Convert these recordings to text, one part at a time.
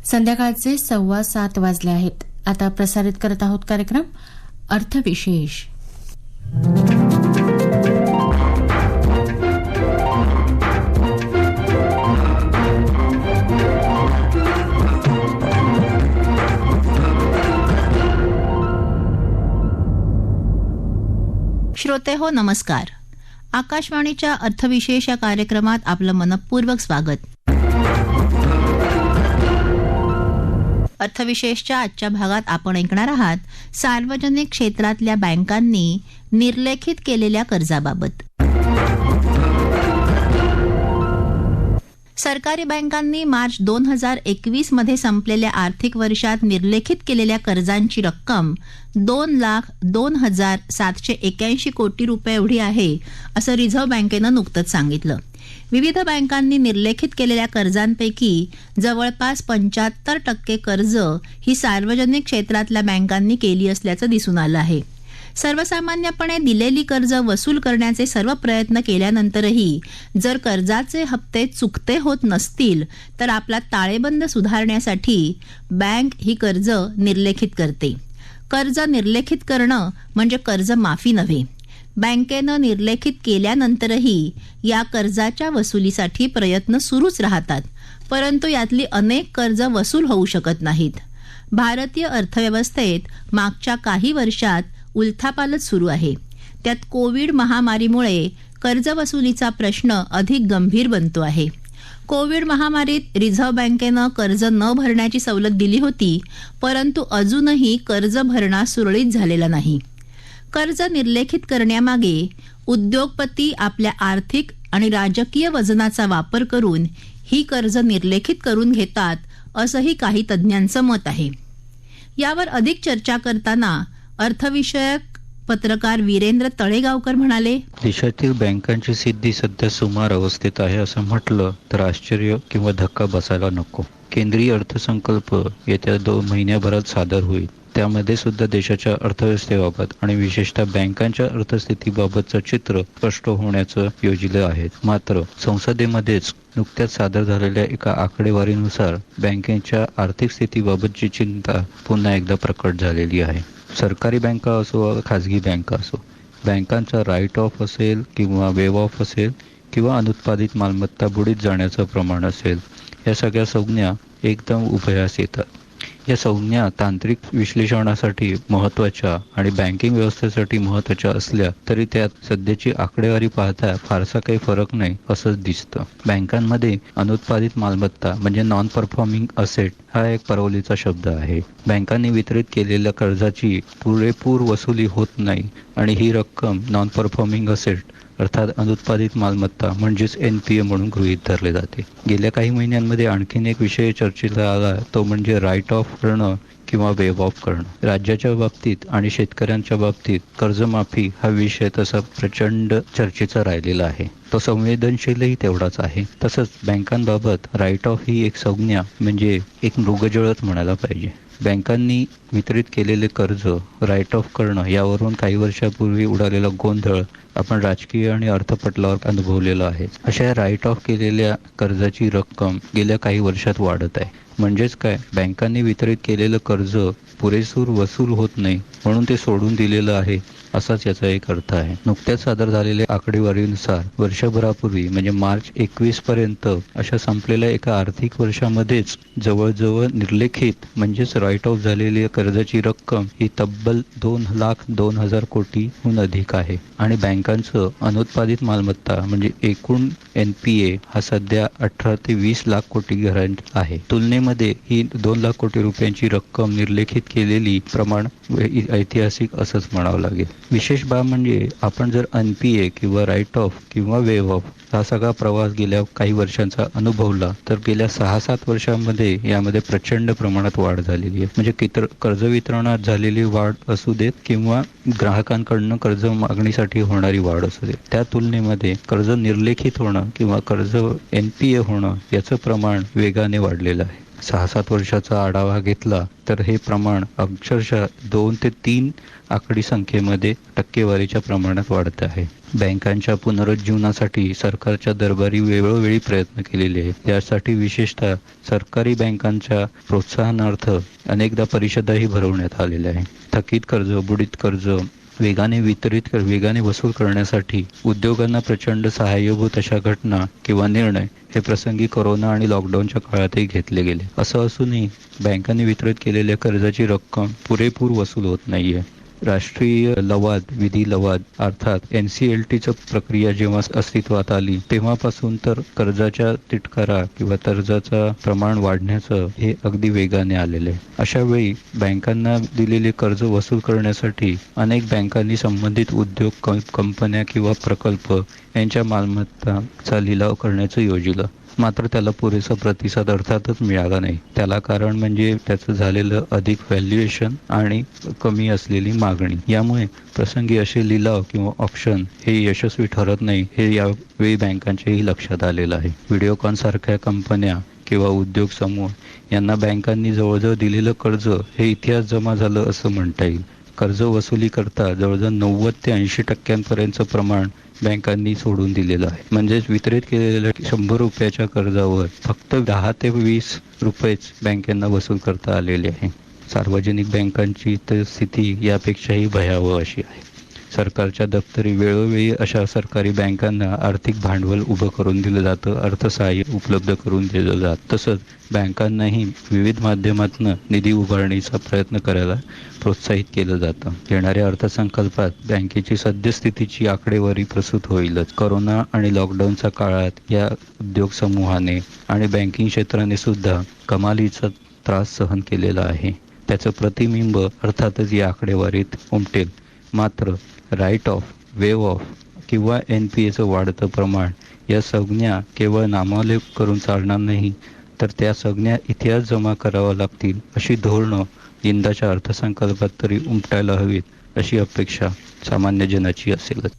संध्याकाळचे 7:15 वाजले आहेत. आता प्रसारित करत आहोत कार्यक्रम अर्थविशेष. श्रोते हो, नमस्कार. आकाशवाणीच्या अर्थविशेष या कार्यक्रमात आपलं मनपूर्वक स्वागत. अर्थविशेषच्या आजच्या भागात आपण ऐकणार आहात सार्वजनिक क्षेत्रातल्या बँकांनी निर्लेखित केलेल्या कर्जाबाबत. सरकारी बँकांनी मार्च 2021 मध्ये संपलेल्या आर्थिक वर्षात निर्लेखित केलेल्या कर्जांची रक्कम 2,02,781 कोटी रुपये एवढी आहे, असं रिझर्व्ह बँकेनं नुकतंच सांगितलं. विविध बँकांनी निर्लेखित केलेल्या कर्जांपैकी जवळपास 75% कर्ज ही सार्वजनिक क्षेत्रातल्या बँकांनी केली असल्याचं दिसून आलं आहे. सर्वसामान्यपणे दिलेली कर्ज वसूल करण्याचे सर्व प्रयत्न केल्यानंतरही जर कर्जाचे हप्ते चुकते होत नसतील तर आपला ताळेबंद सुधारण्यासाठी बँक ही कर्ज निर्लेखित करते. कर्ज निर्लेखित करणं म्हणजे कर्ज माफी नव्हे. बँकेनं निर्लेखित केल्यानंतरही या कर्जाच्या वसुलीसाठी प्रयत्न सुरूच राहतात, परंतु यातली अनेक कर्ज वसूल होऊ शकत नाहीत. भारतीय अर्थव्यवस्थेत मागच्या काही वर्षात उलथापालथ सुरू आहे. त्यात कोविड महामारीमुळे कर्जवसुलीचा प्रश्न अधिक गंभीर बनतो आहे. कोविड महामारीत रिझर्व्ह बँकेनं कर्ज न भरण्याची सवलत दिली होती, परंतु अजूनही कर्ज भरणा सुरळीत झालेला नाही. कर्ज निर्लेखित करण्यामागे उद्योगपती आपल्या आर्थिक आणि राजकीय वजनाचा वापर करून ही कर्ज निर्लेखित करून घेतात, असंही काही तज्ज्ञांचं मत आहे. यावर अधिक चर्चा करताना अर्थविषयक पत्रकार वीरेंद्र तळेगावकर म्हणाले, देशातील बँकांची स्थिती सध्या सुमार अवस्थेत आहे असं म्हटलं तर आश्चर्य किंवा धक्का बसायला नको. केंद्रीय अर्थसंकल्प येत्या 2 महिन्याभरात सादर होईल. त्यामध्ये सुद्धा देशाच्या अर्थव्यवस्थेबाबत आणि विशेषतः बँकांच्या अर्थस्थितीबाबतचं चित्र स्पष्ट होण्याचं योजिले आहे. मात्र संसदेमध्येच नुकत्याच सादर झालेल्या एका आकडेवारीनुसार बँकेच्या आर्थिक स्थितीबाबतची चिंता पुन्हा एकदा प्रकट झालेली आहे. सरकारी बँका असो, खाजगी बँका असो, बँकांचा राईट ऑफ असेल किंवा वेव ऑफ असेल किंवा अनुत्पादित मालमत्ता बुडीत जाण्याचं प्रमाण असेल, या सगळ्या संज्ञा एकदम उभयास येतात. या संज्ञा तांत्रिक विश्लेषणासाठी महत्त्वाच्या आणि बँकिंग व्यवस्थेसाठी महत्त्वाच्या असल्या तरी त्यात सध्याची आकडेवारी पाहता फारसा काही फरक नाही असंच दिसतं. बँकांमध्ये अनुत्पादित मालमत्ता म्हणजे नॉन परफॉर्मिंग असेट हा एक परवलीचा शब्द आहे. बँकांनी वितरित केलेल्या कर्जाची पुरेपूर वसुली होत नाही आणि ही रक्कम नॉन परफॉर्मिंग असेट अर्थात अनुत्पादित मालमत्ता म्हणजेच NPA म्हणून गृहीत धरले जाते. गेल्या काही महिन्यांमध्ये आणखीन एक विषय चर्चेला आला, तो म्हणजे राईट ऑफ करणं किंवा वेव ऑफ करणं. राज्याच्या बाबतीत आणि शेतकऱ्यांच्या बाबतीत कर्जमाफी हा विषय तसा प्रचंड चर्चेचा राहिलेला आहे. तो संवेदनशीलही तेवढाच आहे. तसंच बँकांबाबत राईट ऑफ ही एक संज्ञा म्हणजे एक मृगजळच म्हणायला पाहिजे. बँकांनी वितरित केलेले कर्ज राईट ऑफ करणं यावरून काही वर्षापूर्वी उडालेला गोंधळ आपण राजकीय आणि अर्थपटलावर अनुभवलेला आहे. अशा राईट ऑफ केलेल्या कर्जाची रक्कम गेल्या काही वर्षात वाढत आहे. म्हणजेच काय, बँकांनी वितरित केलेलं कर्ज पुरेसूर वसूल होत नाही म्हणून ते सोडून दिलेलं आहे असाच याचा एक अर्थ आहे. नुकत्याच सादर झालेल्या आकडेवारीनुसार वर्षभरापूर्वी म्हणजे मार्च 21 पर्यंत अशा संपलेल्या एका आर्थिक वर्षामध्येच जवळजवळ निर्लेखित म्हणजेच राईट ऑफ झालेली कर्जाची रक्कम ही तब्बल 2,02,000 कोटीहून अधिक आहे. आणि बँकांचं अनुत्पादित मालमत्ता म्हणजे एकूण NPA हा सध्या 18 ते 20 लाख कोटी घरांचा आहे. तुलनेमध्ये ही 2 लाख कोटी रुपयांची रक्कम निर्लेखित केलेली प्रमाण ऐतिहासिक असंच म्हणावं लागेल. विशेष बाब म्हणजे आपण जर NPA किंवा राईट ऑफ किंवा वेव ऑफ हा सगळा प्रवास गेल्या काही वर्षांचा अनुभवला तर गेल्या 6-7 वर्षांमध्ये यामध्ये प्रचंड प्रमाणात वाढ झालेली आहे. म्हणजे कर्ज वितरणात झालेली वाढ असू देत किंवा ग्राहकांकडनं कर्ज मागणीसाठी होणारी वाढ असू देत, त्या तुलनेमध्ये कर्ज निर्लेखित होणं किंवा कर्ज NPA होणं याचं प्रमाण वेगाने वाढलेलं आहे. 6-7 वर्षाचा आढावा घेतला तर हे प्रमाण अक्षरशः 2 ते 3 आकडी संख्येमध्ये टक्केवारीच्या प्रमाणात वाढत आहे. बँकांच्या पुनरुज्जीवनासाठी सरकारच्या दरबारी वेळोवेळी प्रयत्न केलेले आहेत. त्यासाठी विशेषतः सरकारी बँकांच्या प्रोत्साहनार्थ अनेकदा परिषदाही भरवण्यात आलेल्या आहे. थकीत कर्ज, बुडीत कर्ज वेगाने वसूल करण्यासाठी उद्योगांना प्रचंड सहाय्यभूत अशा घटना किंवा निर्णय हे प्रसंगी कोरोना आणि लॉकडाऊनच्या काळातही घेतले गेले. असं असूनही बँकांनी वितरित केलेल्या कर्जाची रक्कम पुरेपूर वसूल होत नाहीये. राष्ट्रीय विधी लवाद अर्थात NCLTचं प्रक्रिया जेव्हा अस्तित्वात आली तेव्हापासून तर कर्जाच्या तिटकारा किंवा कर्जाचं प्रमाण वाढण्याचं हे अगदी वेगाने आलेले आहे. अशा वेळी बँकांना दिलेले कर्ज वसूल करण्यासाठी अनेक बँकांनी संबंधित उद्योग, कंपन्या किंवा प्रकल्प यांच्या मालमत्तांचा लिलाव करण्याचं योजिलं. मात्र त्याला पुरेसा प्रतिसाद अर्थातच मिळाला नाही. त्याला कारण म्हणजे त्याचं झालेलं अधिक व्हॅल्युएशन आणि कमी असलेली मागणी. यामुळे प्रसंगी असे लिलाव किंवा ऑप्शन हे यशस्वी ठरत नाही हे यावेळी बँकांच्याही लक्षात आलेलं आहे. व्हिडिओकॉन सारख्या कंपन्या किंवा उद्योग समूह यांना बँकांनी जवळजवळ दिलेलं कर्ज हे इतिहास जमा झालं असं म्हणता येईल. कर्ज वसुली करता जवळजवळ 90 ते 80% प्रमाण बँकांनी सोडून दिलेलं आहे. म्हणजेच वितरित केलेल्या 100 रुपयाच्या कर्जावर फक्त 10 ते 20 रुपयेच बँकांना वसूल करता आलेले आहे. सार्वजनिक बँकांची तर स्थिती यापेक्षाही भयावह अशी आहे. सरकारच्या दप्तरी वेळोवेळी अशा सरकारी बँकांना आर्थिक भांडवल उभं करून दिलं जातं, अर्थसहाय्य उपलब्ध करून दिलं जातं. तसंच बँकांनाही विविध माध्यमातून निधी उभारणीचा प्रयत्न करायला प्रोत्साहित केलं जातं. येणाऱ्या अर्थसंकल्पात बँकेची सद्यस्थितीची आकडेवारी प्रस्तुत होईलच. कोरोना आणि लॉकडाऊनच्या काळात या उद्योग समूहाने आणि बँकिंग क्षेत्राने सुद्धा कमालीचा त्रास सहन केलेला आहे. त्याचं प्रतिबिंब अर्थातच या आकडेवारीत उमटेल. मात्र राईट ऑफ, वेव ऑफ किंवा NPAचं वाढतं प्रमाण या संज्ञा केवळ नामावलेप करून चालणार नाही, तर त्या संज्ञा इतिहास जमा कराव्या लागतील अशी धोरणं यंदाच्या अर्थसंकल्पात तरी उमटायला हवीत अशी अपेक्षा सामान्य जनाची असेलच.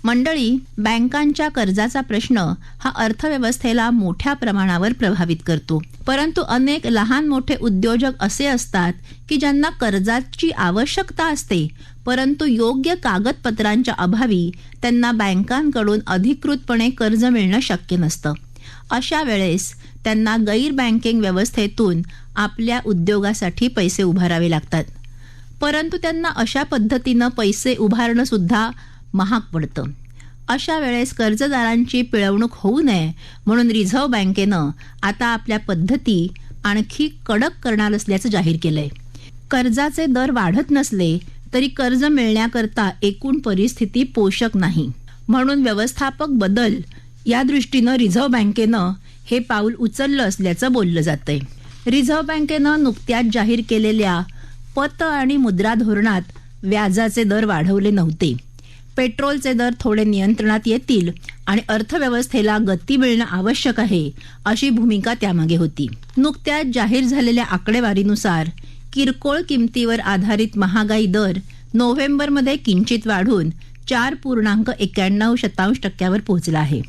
मंडळी, बँकांच्या कर्जाचा प्रश्न हा अर्थव्यवस्थेला मोठ्या प्रमाणावर प्रभावित करतो. परंतु अनेक लहान मोठे उद्योजक असे असतात की ज्यांना कर्जाची आवश्यकता असते, परंतु योग्य कागदपत्रांच्या अभावी त्यांना बँकांकडून अधिकृतपणे कर्ज मिळणं शक्य नसतं. अशा वेळेस त्यांना गैर बँकिंग व्यवस्थेतून आपल्या उद्योगासाठी पैसे उभारावे लागतात. परंतु त्यांना अशा पद्धतीनं पैसे उभारणं सुद्धा महाग पडतं. अशा वेळेस कर्जदारांची पिळवणूक होऊ नये म्हणून रिझर्व्ह बँकेनं आता आपल्या पद्धती आणखी कडक करणार असल्याचं जाहीर केलंय. कर्जाचे दर वाढत नसले तरी कर्ज मिळण्याकरता एकूण परिस्थिती पोषक नाही, म्हणून व्यवस्थापक बदल या दृष्टीनं रिझर्व्ह बँकेनं हे पाऊल उचललं असल्याचं बोललं जातंय. रिझर्व्ह बँकेनं नुकत्याच जाहीर केलेल्या पत आणि मुद्रा धोरणात व्याजाचे दर वाढवले नव्हते. पेट्रोलचे दर थोडे नियंत्रणात येतील आणि अर्थव्यवस्थेला गती मिळणं आवश्यक आहे अशी भूमिका त्यामागे होती. नुकत्याच जाहीर झालेल्या आकडेवारीनुसार किरकोळ किमतीवर आधारित महागाई दर नोव्हेंबरमध्ये किंचित वाढून 4.91% पोहोचला आहे.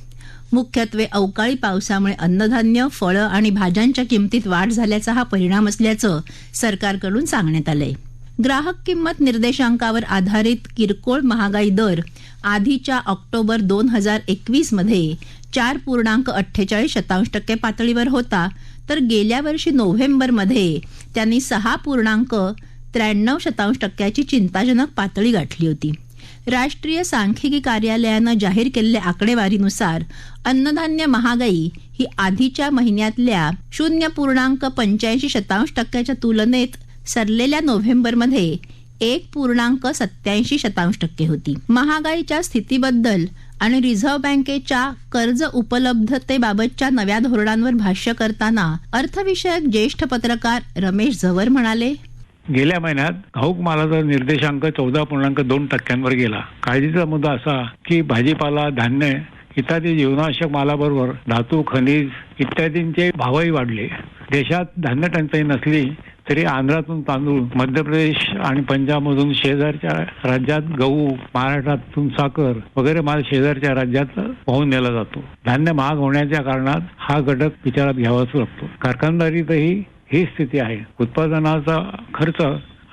मुख्यत्वे अवकाळी पावसामुळे अन्नधान्य, फळं आणि भाज्यांच्या किमतीत वाढ झाल्याचा हा परिणाम असल्याचं सरकारकडून सांगण्यात आलंय. ग्राहक किंमत निर्देशांकावर आधारित किरकोळ महागाई दर आधीच्या ऑक्टोबर 2021 मध्ये 4.48% पातळीवर होता, तर गेल्या वर्षी नोव्हेंबरमध्ये त्यांनी 6.93% चिंताजनक पातळी गाठली होती. राष्ट्रीय सांख्यिकी कार्यालयानं जाहीर केलेल्या आकडेवारीनुसार अन्नधान्य महागाई ही आधीच्या महिन्यातल्या 0.85% तुलनेत सरलेल्या नोव्हेंबरमध्ये 1.87% होती. महागाईच्या स्थितीबद्दल आणि रिझर्व्ह बँकेच्या कर्ज उपलब्धतेबाबतच्या नव्या धोरणांवर भाष्य करताना अर्थविषयक ज्येष्ठ पत्रकार रमेश झवर म्हणाले, गेल्या महिन्यात घाऊक मालाचा निर्देशांक 14.2% गेला. काळजीचा मुद्दा असा की भाजीपाला, धान्य इत्यादी जीवनावश्यक मालाबरोबर धातू, खनिज इत्यादींचे भावही वाढले. देशात धान्य टंचाई नसली तरी आंध्रातून तांदूळ, मध्य प्रदेश आणि पंजाबमधून शेजारच्या राज्यात गहू, महाराष्ट्रातून साखर वगैरे माल शेजारच्या राज्यात वाहून नेला जातो. धान्य महाग होण्याच्या कारणात हा घटक विचारात घ्यावाच लागतो. कारखानदारीतही ही स्थिती आहे. उत्पादनाचा खर्च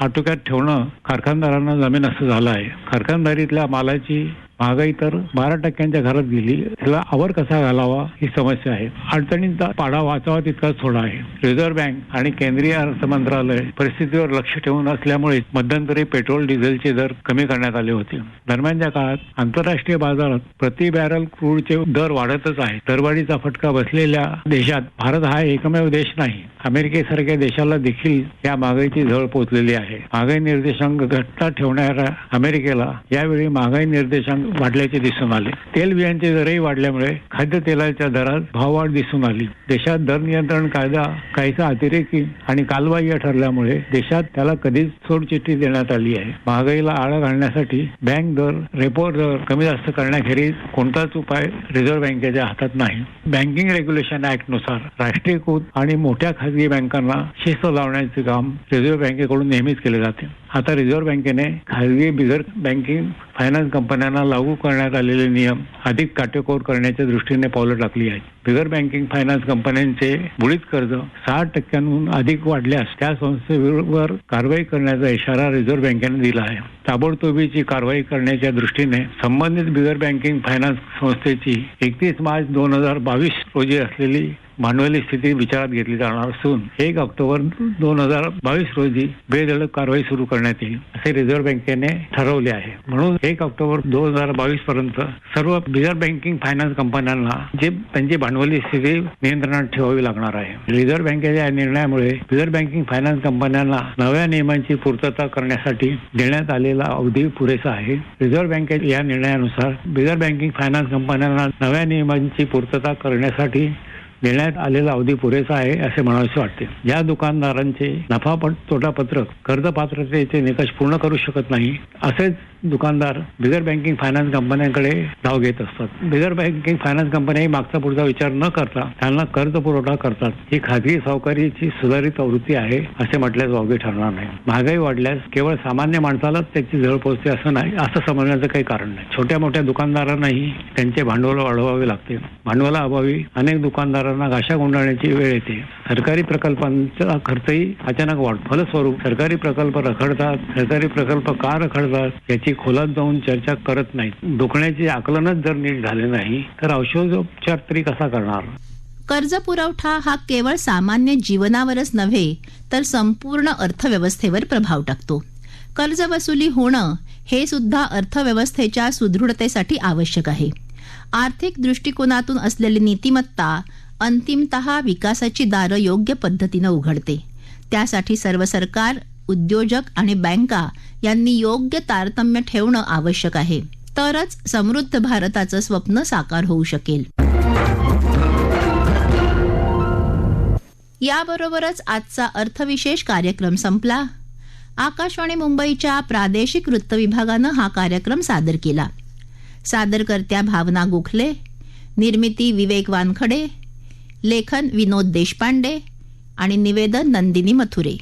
आटोक्यात ठेवणं कारखानदारांना जमेन असं झालं आहे. कारखानदारीतल्या मालाची महागाई तर 12% घरात गेली. त्याला आवर कसा घालावा ही समस्या आहे. अडचणींचा पाडा वाचावा तितकाच थोडा आहे. रिझर्व्ह बँक आणि केंद्रीय अर्थ मंत्रालय परिस्थितीवर लक्ष ठेवून असल्यामुळे मध्यंतरी पेट्रोल डिझेलचे दर कमी करण्यात आले होते. दरम्यानच्या काळात आंतरराष्ट्रीय बाजारात प्रति बॅरल क्रूडचे दर वाढतच आहेत. दरवाढीचा फटका बसलेल्या देशात भारत हा एकमेव देश नाही. अमेरिकेसारख्या देशाला देखील या महागाईची झळ पोहोचलेली आहे. महागाई निर्देशांक घटता ठेवणाऱ्या अमेरिकेला यावेळी महागाई निर्देशांक वाढल्याचे दिसून आले. तेलबियांचे दरही वाढल्यामुळे खाद्यतेलाच्या दरात भाववाढ दिसून आली. देशात दर नियंत्रण कायदा काहीसा अतिरेकी आणि कालबाह्य ठरल्यामुळे देशात त्याला कधीच सोडचिठ्ठी देण्यात आली आहे. महागाईला आळा घालण्यासाठी बँक दर, रेपो दर कमी जास्त करण्याखेरीज कोणताच उपाय रिझर्व्ह बँकेच्या हातात नाही. बँकिंग रेग्युलेशन ऍक्ट नुसार राष्ट्रीयकृत आणि मोठ्या खासगी बँकांना शिस्त लावण्याचे काम रिझर्व्ह बँकेकडून नेहमीच केले जाते. आता रिझर्व्ह बँकेने खासगी बिगर बँकिंग फायनान्स कंपन्यांना लागू करण्यात आलेले नियम अधिक काटेकोर करण्याच्या दृष्टीने पावलं टाकली आहेत. बिगर बँकिंग फायनान्स कंपन्यांचे बुडीत कर्ज 60% अधिक वाढल्यास त्या संस्थेवर कारवाई करण्याचा इशारा रिझर्व्ह बँकेने दिला आहे. ताबडतोबीची कारवाई करण्याच्या दृष्टीने संबंधित बिगर बँकिंग फायनान्स संस्थेची 31 मार्च 2022 रोजी असलेली भांडवली स्थिती विचारात घेतली जाणार असून 1 ऑक्टोबर 2022 रोजी बेधडक कारवाई सुरू करण्यात येईल असे रिझर्व्ह बँकेने ठरवले आहे. म्हणून 1 ऑक्टोबर 2022 पर्यंत सर्व बिगर बँकिंग फायनान्स कंपन्यांना त्यांची भांडवली स्थिती नियंत्रणात ठेवावी लागणार आहे. रिझर्व्ह बँकेच्या या निर्णयामुळे बिगर बँकिंग फायनान्स कंपन्यांना नव्या नियमांची पूर्तता करण्यासाठी देण्यात आलेला अवधी पुरेसा आहे. रिझर्व्ह बँकेच्या या निर्णयानुसार बिगर बँकिंग फायनान्स कंपन्यांना नव्या नियमांची पूर्तता करण्यासाठी देण्यात आलेला अवधी पुरेसा आहे असे म्हणावेसे वाटते. ज्या दुकानदारांचे नफा तोटा पत्रक कर्ज पात्रतेचे निकष पूर्ण करू शकत नाही असेच दुकानदार बिगर बँकिंग फायनान्स कंपन्यांकडे धाव घेत असतात. बिगर बँकिंग फायनान्स कंपन्याही मागचा पुढचा विचार न करता त्यांना कर्ज पुरवठा करतात. ही खाजगी सावकारीची सुधारित आवृत्ती आहे असे म्हटल्यास वावगे ठरणार नाही. महागाई वाढल्यास केवळ सामान्य माणसालाच त्याची झळ पोहोचते असं नाही, असं समजण्याचं काही कारण नाही. छोट्या मोठ्या दुकानदारांनाही त्यांचे भांडवल वाढवावे लागते. भांडवलाअभावी अनेक दुकानदारांना घाशा गुंडाळण्याची वेळ येते. सरकारी प्रकल्पांचा खर्चही अचानक वाढतो. फलस्वरूप सरकारी प्रकल्प रखडतात. सरकारी प्रकल्प का रखडतात याची खोलात जाऊन चर्चा करत नाहीत. दुखण्याचे आकलनच जर नीट झाले नाही तर औषधोपचार तरी कसा करणार. कर्ज पुरवठा हा केवळ सामान्य जीवनावरच नव्हे तर संपूर्ण अर्थव्यवस्थेवर प्रभाव टाकतो. कर्ज वसुली होणं हे सुद्धा अर्थव्यवस्थेच्या सुदृढतेसाठी आवश्यक आहे. आर्थिक दृष्टिकोनातून असलेली नीतिमत्ता अंतिमतः विकासाची दारं योग्य पद्धतीनं उघडते. त्यासाठी सर्व सरकार, उद्योजक आणि बँका यांनी योग्य तारतम्य ठेवणं आवश्यक आहे. तरच समृद्ध भारताचं स्वप्न साकार होऊ शकेल. याबरोबरच आजचा अर्थविशेष कार्यक्रम संपला. आकाशवाणी मुंबईच्या प्रादेशिक वृत्तविभागानं हा कार्यक्रम सादर केला. सादरकर्त्या भावना गोखले, निर्मिती विवेक वानखडे, लेखन विनोद देशपांडे आणि निवेदन नंदिनी मथुरे.